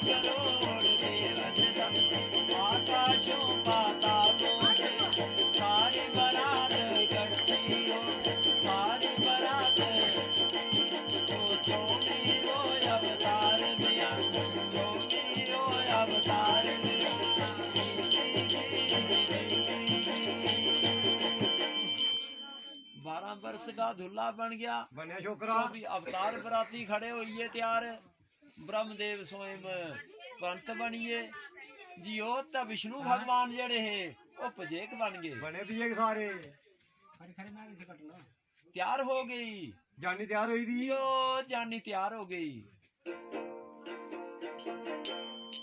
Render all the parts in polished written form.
करोड़ देवता आकाशों पातालों से सारी बारात इकट्ठी हो, सारी बारात तो चौकीरो अवतार दिया, चौकीरो अवतार दिया। 12 वर्ष का दूल्हा बन गया, बनया छोकरा। 24 अवतार बराती खड़े होइए तैयार, ब्रह्मदेव स्वयं पंत बनिए जियो। त विष्णु भगवान जेड़े है वो पजेक बन गए, बने भी एक सारे तैयार हो गई। जानी तैयार हुई थी। जियो जानी तैयार हो गई।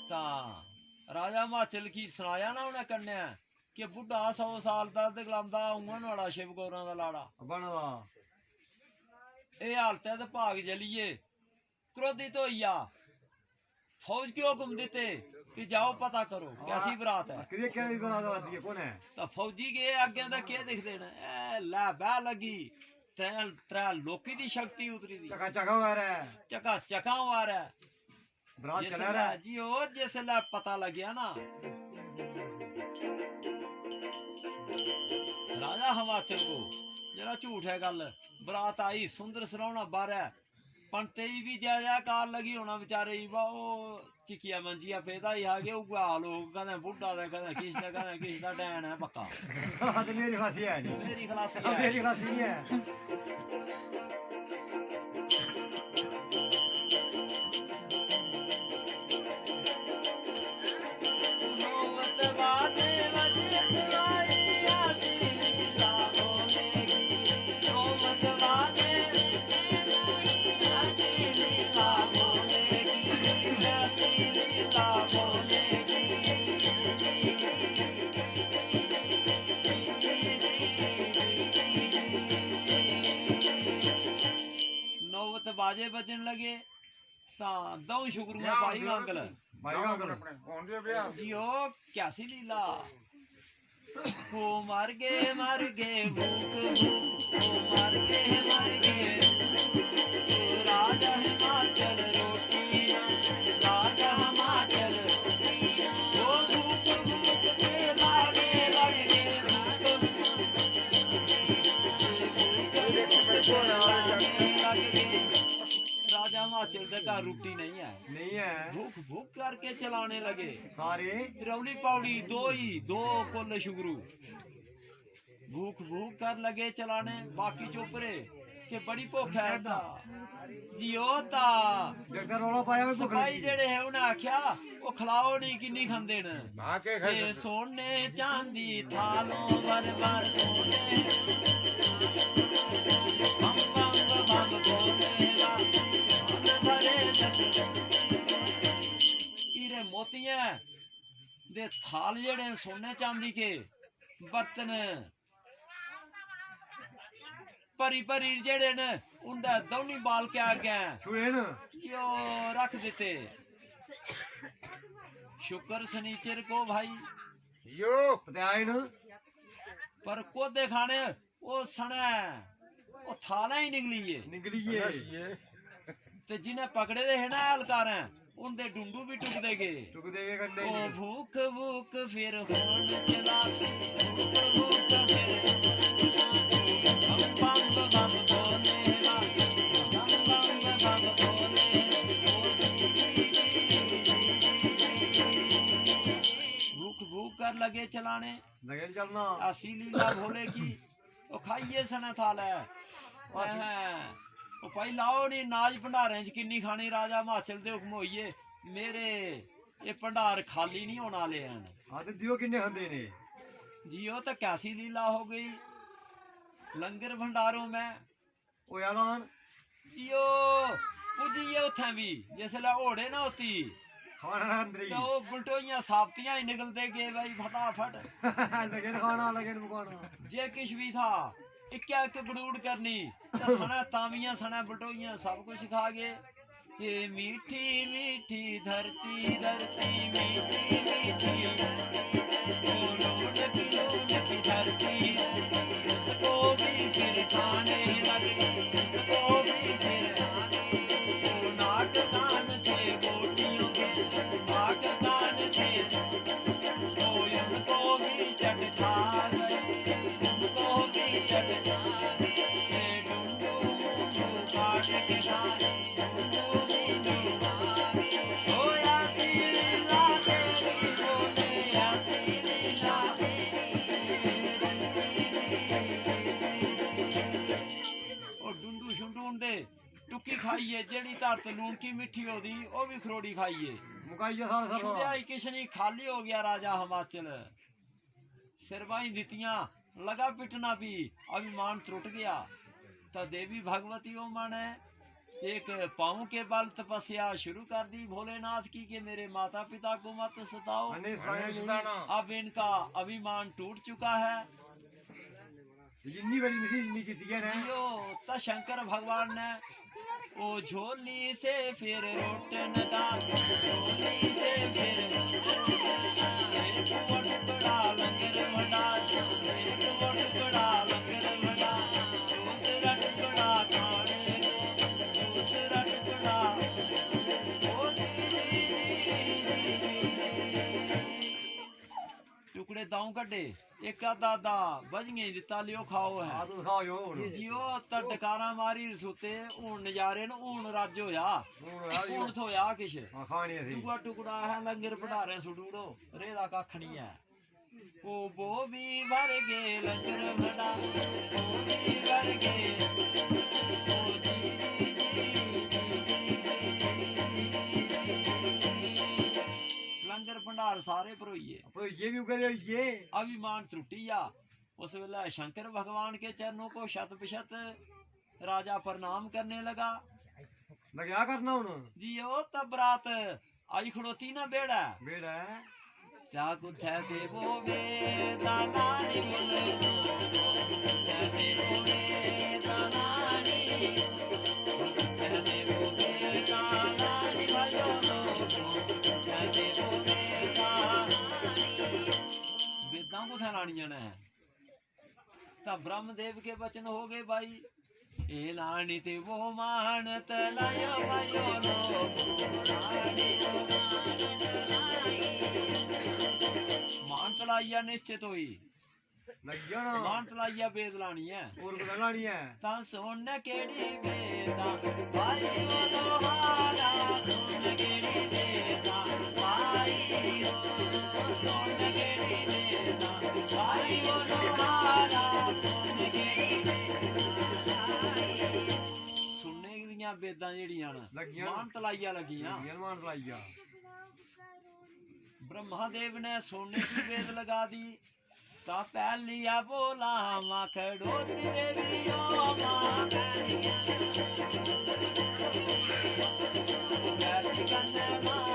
ता राजा हिमाचल की सुनाया ना उन्हें कन्या कि बुढ़ा 100 साल दा ते गलांदा उंगन वाला शिव गौरां दा लाड़ा बनदा। ए हालत है ते भाग जलिए। क्रोधित होइया, फौज के हुक्म दिते कि जाओ पता करो कैसी बरात है। किदे केड़ी बरात आती है कौन है? तो फौजी गए अगे दा के दिखदे ने, ए लै बह लगी त्रै लोकी दी शक्ति उतरी दी, चका चका हो रहा है, चका चका वार है। बरात चला रहा है जी ओ जिसले पता लग्या ना राजा हिमाचल को, जरा झूठ है गल, बरात आई सुंदर सराहना बारे पंते भी जय जयकार लगी होना बेचारे बा ओ चिकिया मंजिया पेदा ही आ गए उगा लोग कहते बुढ़ा दे कहते किस दा डैन है पक्का। तो मेरी खलासी है नहीं, मेरी खलासी है, मेरी खलासी नहीं है। बाजे बजन लगे दो शुक्र में भाई अंकल जियो कैसी लीला। को मर गे भूख को मर गे राजा हिमाचल रोटी राजा हिमाचल वो भूख के लागे राजा हिमाचल का रोटी नहीं है, भूख भूख करके चलाने लगे सारे रौली पौड़ी दो कुल शुगरू भूख भूख कर लगे चलाने। बाकी चोपरे के बड़ी भुख है जियो ता रौला पाया सफाई जेड़े है उन्हें आख्या वो खिलाओ नहीं किन्नी खंदे न सोने चांदी थालों भर भर सोने मोतियां दे थाल जेड़े सोने चांदी के बर्तन परी परी जेड़े न उनदा दौनी बाल के आगे यो रख देते। शुक्र शनिचर को भाई यो पर को खाने वो सने वो थाला ही निकली है ते जिन्हें पकड़े दे है ना हलकार उनके डुंडू भी टुक देगे ओ भूख भूख फिर होन चला भूख फिर बम बम बोले भूख भूख कर लगे चलाने चलना ऐसी लीला भोले की वो खाइए सना थाल है भाई लाओ नी नाज भंडारे च किन्नी खानी। राजा हिमाचल दे हुक्म होइए मेरे ये भंडार खाली नहीं होने वाले हैं। दियो किन्ने खांदे ने जियो तो कैसी लीला हो गई लंगर भंडारों में ओ यादान जियो पुजिए उथे भी जिसले ओढ़े ना होती खाना अंदर ही तो वो बुलटोइयां साबतियां ही निकलते गए भाई फटाफट लगन खाना लगन पकाना जे किश भी था इक्का एक गड़ूड़ करनी सना तावियां सना बटोइयां सब कुछ खा गए। ये मीठी मीठी धरती धरती मीठी मीठी की धरती इसको भी फिर खाने लगे इसको भी फिर नाक कान थे गोटियों के जेड़ी धरत लूनकी मिठी होदी वो भी खरोड़ी खाइए मुकाइया सारा सारा छुड़िया ही किश नहीं खाली हो गया राजा हिमाचल सिरवाई दितियां लगा पिटना भी अभिमान त्रुट गया तो देवी भगवती ओ माने एक पाँव के बल तपस्या शुरू कर दी भोलेनाथ की कि मेरे माता पिता को मत सताओ अब इनका अभिमान टूट चुका है जिन्नी बड़ी नहीं की दिया ने यो तो शंकर भगवान ने ओ झोली से फिर रोटन का झोली से फिर एक वट बड़ा लंगर बड़ा एक वट बड़ा लंगर बड़ा दूसरा टुकड़ा खाने दूसरा टुकड़ा टुकड़े दाऊ कटे एक दादा बजगे दिता लियो खाओ है आ तो खाओ यो जियो त डकारा मारी सुते हूं नजारे न हूं रज होया हूं थोया किश खानी सी टुकड़ा टुकड़ा है लंगर भंडारे सुटूड़ो रेदा कख नहीं है ओ बो भी भर गे लंगर भंडा ओ भी भर गे ओ लंगर भंडार सारे भरोइए ये भी उगे ये अभिमान त्रुटिया उस वेला शंकर भगवान के चरणों को शत पिशत राजा प्रणाम करने लगा क्या करना हूं जी ओ तब रात आई खड़ोती ना बेड़ा बेड़ा क्या कुछ है ते वो दानानी बोले है ते वो दानानी है ते वो दानानी भाइयों है ते वो वेदां को लानियां ने तो ब्रह्मदेव के वचन हो गए भाई ए लानी ते वो मानत लायो भाइयों मान तलाइया निश्चित हुई मान तलाइया बेद लानी है और लानी है ता सुन केड़ी बेदा भाई वो लोहारा सुन केड़ी बेदा भाई सुन केड़ी बेदा भाई वो लोहारा सुन केड़ी सुनने दियां बेदां जेड़ियां मान तलाइया लगियां मान तलाइया ब्रह्मादेव ने सोने की वेद लगा दी ता पहलिया बोला माँ खड़ोती देवियों माँ बैठी कन्ने माँ